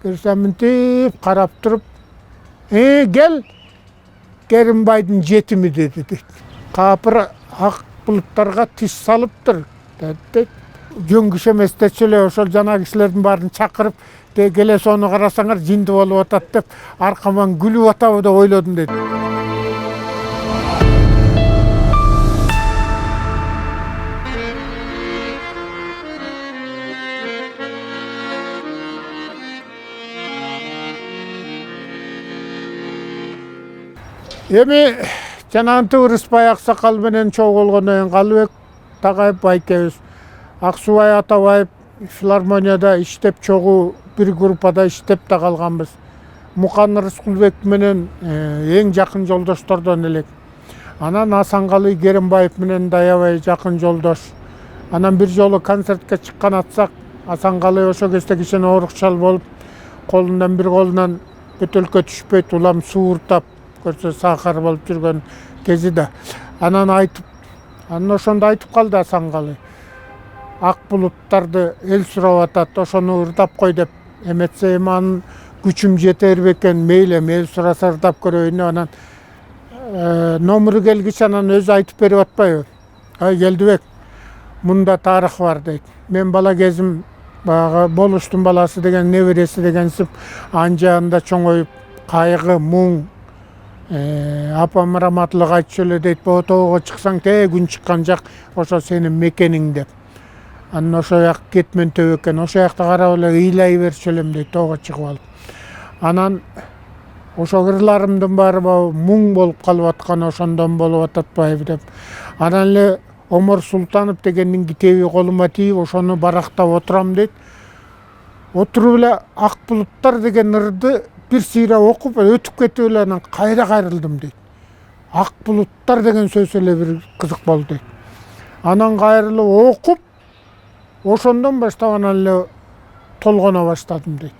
Кирсем мынтип карап туруп, гел Керимбайдын жетими деди дейт. Капыр ак булуттарга тиш салыптыр дейт. Жөн киши эмес дечү эле ошол жана кишилердин баарын чакырып, келе сону карасаңар жинди болуп атат деп, аркаман күлүп атабы деп ойлодум дейт. Эми жанагынтип Ырыспай Аксакал менен чогуу болгондон кийин Калыбек Такаев байкебиз Аксубай Атабаев филармонияда иштеп чогуу бир группада иштеп да калганбыз. Мукан Рыскулбек менен эң жакын жолдоштордон элек. Анан Асанкалы Керимбаев менен да аябай жакын жолдош. Анан бир жолу концертке чыккан атсак, Асанкалы ошо кезде кичине оорукчал болуп, колунан бир колунан бөтөлкө түшпөйт, улам сууртап көрсө сахар болуп жүргөн кези да. Анан ошондо айтып калды Асанкалы. Ак булуттарды эл сурап атат, ошону ырдап кой деп. Эметсе анын күчүм жетер бекен, мейли эл сураса ырдап көрөйүн. Анан номуру келгич анан өзү айтып берип атпайбы? Келдибек, мында тарых бар дейт. Мен бала кезим баягы болуштун баласы деген, небереси дегенсип анжаанда чоңоюп, кайгы, муң, апам раматылык айтчу эле дейт, тоого чыксаң күн чыккан жак ошо сенин мекениң деп. Анан ошо жак кетмен төбө экен, ошо жакта карап эле ыйлай берчү элем дейт, тоого чыгып алып. Анан ошо кырларымдын баары муң болуп калып аткан, ошондон болуп ататпайбы деп. Анан эле Омор Султанов дегендин китеби колума тийип, ошону барактап отурам дейт. Отуруп эле Ак булуттар деген ырды бир сыйра окуп өтүп кетип эле анан кайра кайрылдым дейт. Ак булуттар деген сөз эле бир кызык болду дейт. Анан кайрылып окуп, ошондон баштап анан эле толгоно баштадым дейт.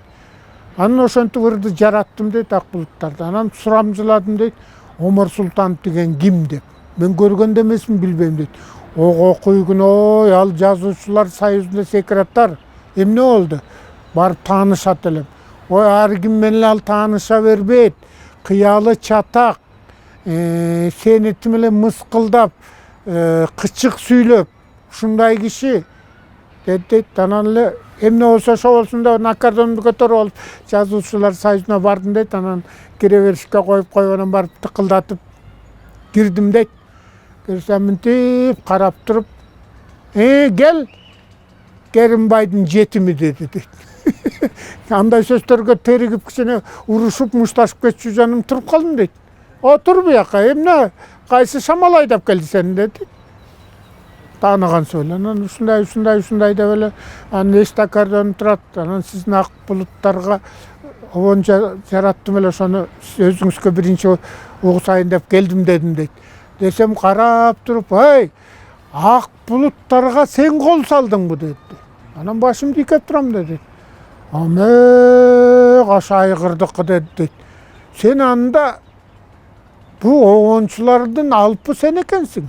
Анан ошентип ырды жараттым дейт Ак булуттарды. Анан сурамжыладым дейт, Омор Султанов деген ким деп. Мен көргөн да эмесмин, билбейм дейт. Окуй күн, ал жазуучулар союзунда секретарь. Эмне болду? Барып таанышат элем. Ар ким менен ал тааныша бербейт. Кыялы чатак, сени тим эле мыскылдап, кычык сүйлөп, ушундай киши дейт. Анан эле эмне болсо ошо болсун деп аккордеонду көтөрүп алып, жазуучулар союзуна бардым дейт. Анан кире беришке коюп анан барып тыкылдатып кирдим дейт. Кирсем мынтип карап туруп, гел Керимбайдын жетими деди дейт. Андай сөздөргө теригип кичине урушуп мушташып кетчү жаным туруп калдым дейт. Отур буяка, эмне кайсы шамал айдап келди сени деди. Тааныган сөйлө. Анан ушундай деп эле анын эшик аккордеону турат. Анан сиздин ак булуттарга обон жараттым эле, ошону өзүңүзгө биринчи угусайын деп келдим дедим дейт. Десем карап туруп, ак булуттарга сен кол салдыңбы деди. Анан башымды ийкеп турам деди. Каша айгырдыкы деди. Сен анда бу огончулардын алпы сен экенсиң.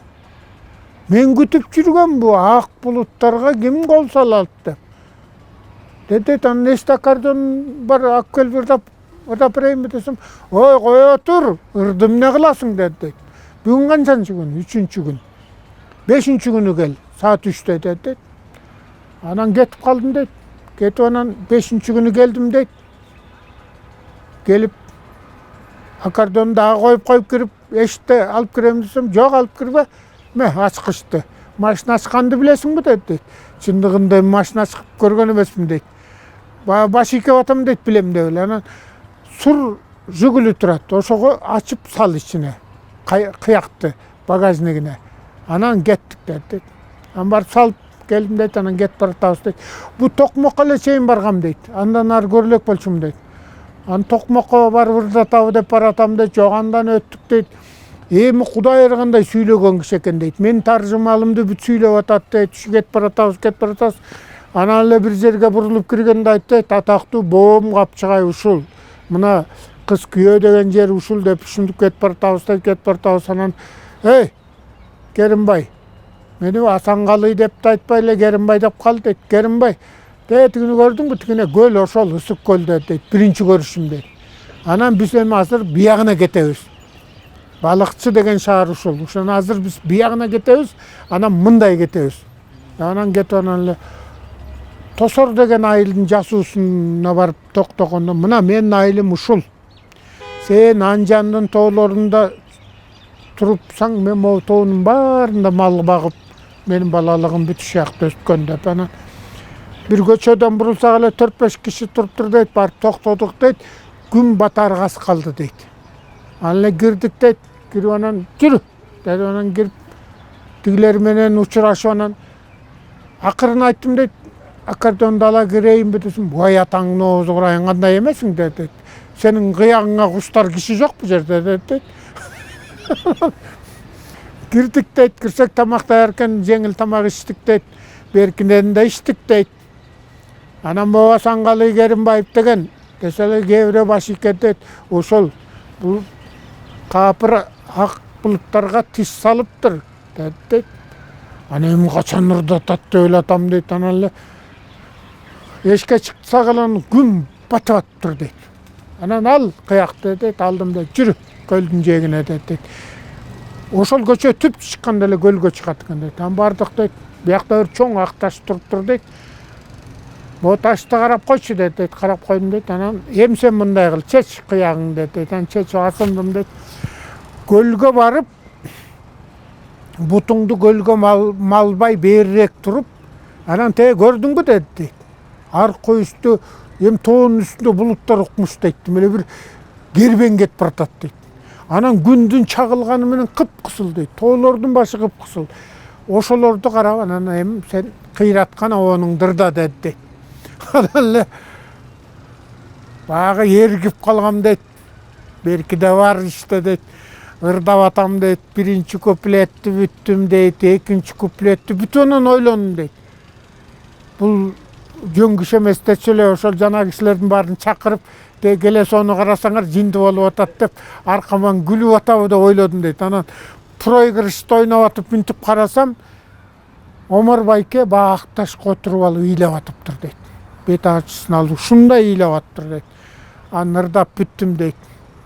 Мен күтүп жүргөн бу ак булуттарга ким кол салат деп. Деди, анан эшик аккордеон бар, алып келип ырдап берейинби десем, кое тур, ырды эмне кыласың деди. Бүгүн канчанчы күн? 3-чү күн. 5-чү күнү кел, саат 3-те деди. Анан кетип калдым дейт. Кетип анан 5-чү күнү келдим дейт. Келип аккордеонду дагы коюп кирип, эшикте алып кирем десем, жок алып кирбе. Ачкычты. Машина ачканды билесиңби деди. Чындыгында машина ачкып көргөн эмесмин дейт. Баш ийкеп атам дейт, билем деп эле. Анан сур жүгүлү турат. Ошого ачып сал ичине. Кыякты багажнигине. Анан кеттик деди. Анан барып салып келдим дейт, анан кетип баратабыз дейт. Бу Токмокко эле чейин баргам дейт. Андан ары көрөлөк болчумун дейт. Анан Токмокко барып ырдатабы деп баратам дейт. Жок, андан өттүк дейт. Эми Кудай ыргандай сүйлөгөн киши экен дейт. Мен таржымалымды бүт сүйлөп атат дейт. Кетип баратабыз. Анан эле бир жерге бурулуп киргенде айтты, атактуу боом Капчыгай ушул. Мына кыз күйөө деген жер ушул деп ушинтип кетип баратабыз. Анан, Керимбай, мени Асанкалы деп да айтпай эле Керимбай деп кал дейт. Керимбай, Тетигini көрдүңбү, тигине көл ошол ысык көлдө дейт, биринчи көрүшүм дейт. Анан биз эми азыр биягына кетебиз. Балыкчы деген шаар ушул. Ошон азыр биз биягына кетебиз, анан мындай кетебиз. Анан кетип анан эле Тосор деген айылдын жасуусуна барып токтогондо, мына менин айылым ушул. Сен Анжандын тоолорунда турупсаң, мен могу тоонун баарында мал багып, менин балалыгым бүт ушакта өткөн деп. Анан бир көчөдөн бурулсак эле 4-5 киши туруптур дейт, барып токтодук дейт. Күн батарга аз калды дейт. Анан эле кирдик дейт. Кирип анан жүрү деп анан кирип тигилер менен учурашып анан акырын айттым дейт. Аккордеонду ала кирейинби десем, "Ой атаңдын оозу курайын, кандай эмесиң" дейт. "Сенин кыягыңа куштар киши жок бу жерде" дейт. Кирдик дейт, кирсек тамак даяркен, жеңил тамак иштик дейт. Беркинен да иштик дейт. Анан Моба Саңгалы Керимбаев деген деселе кээ баш ийкен дейт. Ошол бул капыр ак булуттарга тиш салыптыр дейт. Анан эми качан ырдатат деп ойлотам дейт. Анан эле эшикке чыксак эле күн батып атыптыр дейт. Анан ал кыякты дейт, алдым дейт, жүрү көлдүн жээгине дейт. Ошол көчө түп чыкканда эле көлгө чыгат экен дейт. Анан бардык дейт, биякта бир чоң ак таш туруптур дейт. Могу ташты карап койчу дейт, карап койдум дейт. Анан эми сен мындай кыл, чеч кыягыңды дейт. Анан чечип асындым дейт. Көлгө барып, бутуңду көлгө малбай берирээк туруп, анан көрдүңбү дейт. Аркы үстү, эми тоонун үстүндө булуттар укмуш дейт. Эле бир кербең кетип баратат дейт. Анан күндүн чагылганы менен кыпкысыл дейт. Тоолордун башы кыпкысыл. Ошолорду карап анан эми сен кыйраткан обонуңдыр дейт. Анан эле багы эргип калгам дейт. Беркиде бар иште дейт. Ырдап атам дейт. Биринчи куплетти бүттүм дейт. Экинчи куплетти бүтүнөн ойлондум дейт. Бул жөн киши эмес дечү эле, ошол жана кишилердин баарын чакырып, келе сону карасаңар жинди болуп атат деп, аркаман күлүп атабы деп ойлодум дейт. Анан проигрышты ойноп атып мүнтүп карасам, Омар байке бак ташка отуруп алып ыйлап атыптыр дейт. Бет ачысын алып ушундай ыйлап атыптыр дейт. Анан ырдап бүттүм дейт.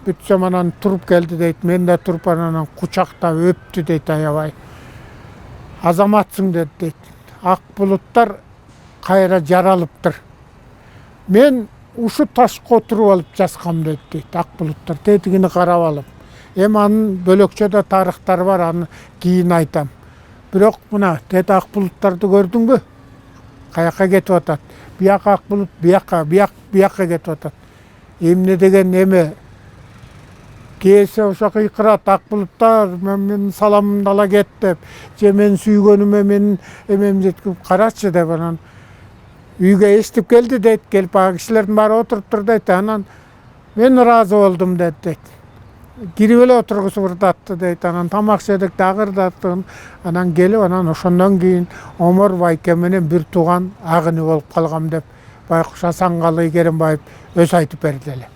Бүтсөм анан туруп келди дейт. Мен да туруп анан кучактап өптү дейт аябай. Азаматсың дейт. Ак булуттар кайра жаралыптыр. Мен ушу ташка отуруп алып жазгам дейт. Ак булуттар тетигини карап алып. Эми анын бөлөкчөдө тарыхтары бар, аны кийин айтам. Бирок мына тет ак булуттарды көрдүңбү? Каяка кетип атат? Бияка ак булут, бияка кетип атат. Эмне деген эме? Кээсе ошо кыйкырат, ак булуттар менин саламымды ала кет деп, же мен сүйгөнүмө менин эмемди жеткирип карачы деп анан үйгө эстип келди дейт. Келип ага кишилердин баары отуруптур дейт. Анан мен ыраазы болдум дейт. Кирип эле отургусуп ырдатты дейт. Анан тамак жедик, дагы ырдаттым. Анан келип анан ошондон кийин Омар байке менен бир тууган агыны болуп калгам деп Байкуш Асанкалы Керимбаев өзү айтып берди эле.